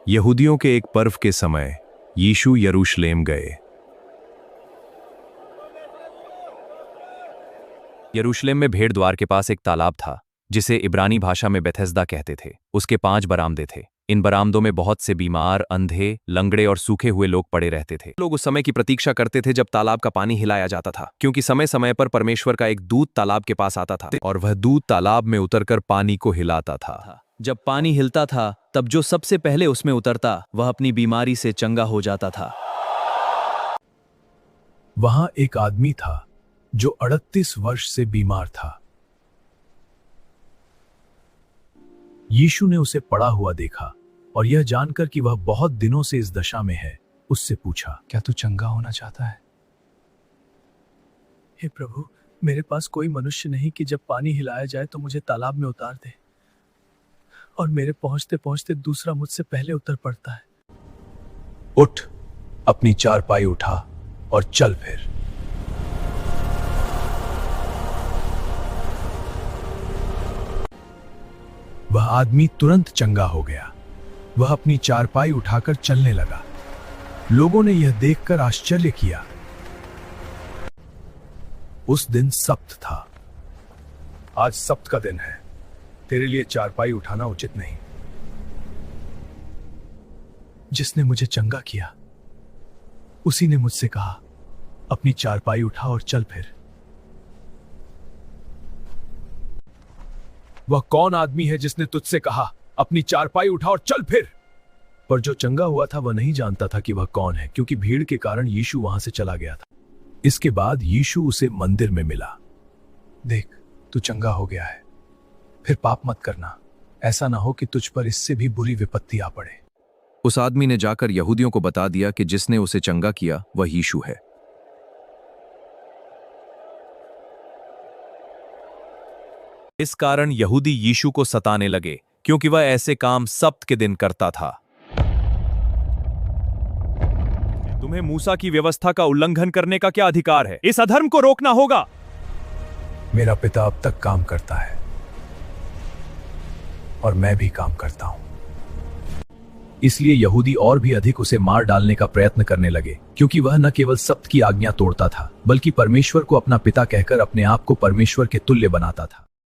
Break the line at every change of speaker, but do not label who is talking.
यहूदियों के एक पर्व के समय यीशु यरूशलेम गए। यरूशलेम में भेड़ द्वार के पास एक तालाब था जिसे इब्रानी भाषा में बेथेस्दा कहते थे। उसके 5 बरामदे थे। इन बरामदों में बहुत से बीमार, अंधे, लंगड़े और सूखे हुए लोग पड़े रहते थे। लोग उस समय की प्रतीक्षा करते थे जब तालाब का पानी हिलाया जाता था, क्योंकि समय समय पर परमेश्वर का एक दूत तालाब के पास आता था और वह दूत तालाब में उतरकर पानी को हिलाता था।
जब पानी हिलता था तब जो सबसे पहले उसमें उतरता वह अपनी बीमारी से चंगा हो जाता था।
वहां एक आदमी था जो 38 वर्ष से बीमार था। यीशु ने उसे पड़ा हुआ देखा और यह जानकर कि वह बहुत दिनों से इस दशा में है, उससे पूछा, क्या तू चंगा होना चाहता है? हे प्रभु, मेरे पास कोई मनुष्य नहीं कि जब पानी हिलाया जाए तो मुझे तालाब में उतार दे, और मेरे पहुंचते पहुंचते दूसरा मुझसे पहले उतर पड़ता है। उठ, अपनी चारपाई उठा और चल फिर। वह आदमी तुरंत चंगा हो गया। वह अपनी चारपाई उठाकर चलने लगा। लोगों ने यह देखकर आश्चर्य किया। उस दिन सब्त था। आज सब्त का दिन है, तेरे लिए चारपाई उठाना उचित नहीं। जिसने मुझे चंगा किया उसी ने मुझसे कहा, अपनी चारपाई उठा और चल फिर। वह कौन आदमी है जिसने तुझसे कहा, अपनी चारपाई उठा और चल फिर? पर जो चंगा हुआ था वह नहीं जानता था कि वह कौन है, क्योंकि भीड़ के कारण यीशु वहां से चला गया था। इसके बाद यीशु उसे मंदिर में मिला। देख, तू चंगा हो गया है, फिर पाप मत करना, ऐसा ना हो कि तुझ पर इससे भी बुरी विपत्ति आ पड़े।
उस आदमी ने जाकर यहूदियों को बता दिया कि जिसने उसे चंगा किया वह यीशु है। इस कारण यहूदी यीशु को सताने लगे, क्योंकि वह ऐसे काम सब्त के दिन करता था। तुम्हें मूसा की व्यवस्था का उल्लंघन करने का क्या अधिकार है? इस अधर्म को रोकना होगा।
मेरा पिता अब तक काम करता है और मैं भी काम करता हूं। इसलिए यहूदी और भी अधिक उसे मार डालने का प्रयत्न करने लगे, क्योंकि वह न केवल सब्त की आज्ञा तोड़ता था, बल्कि परमेश्वर को अपना पिता कहकर अपने आप को परमेश्वर के तुल्य बनाता था।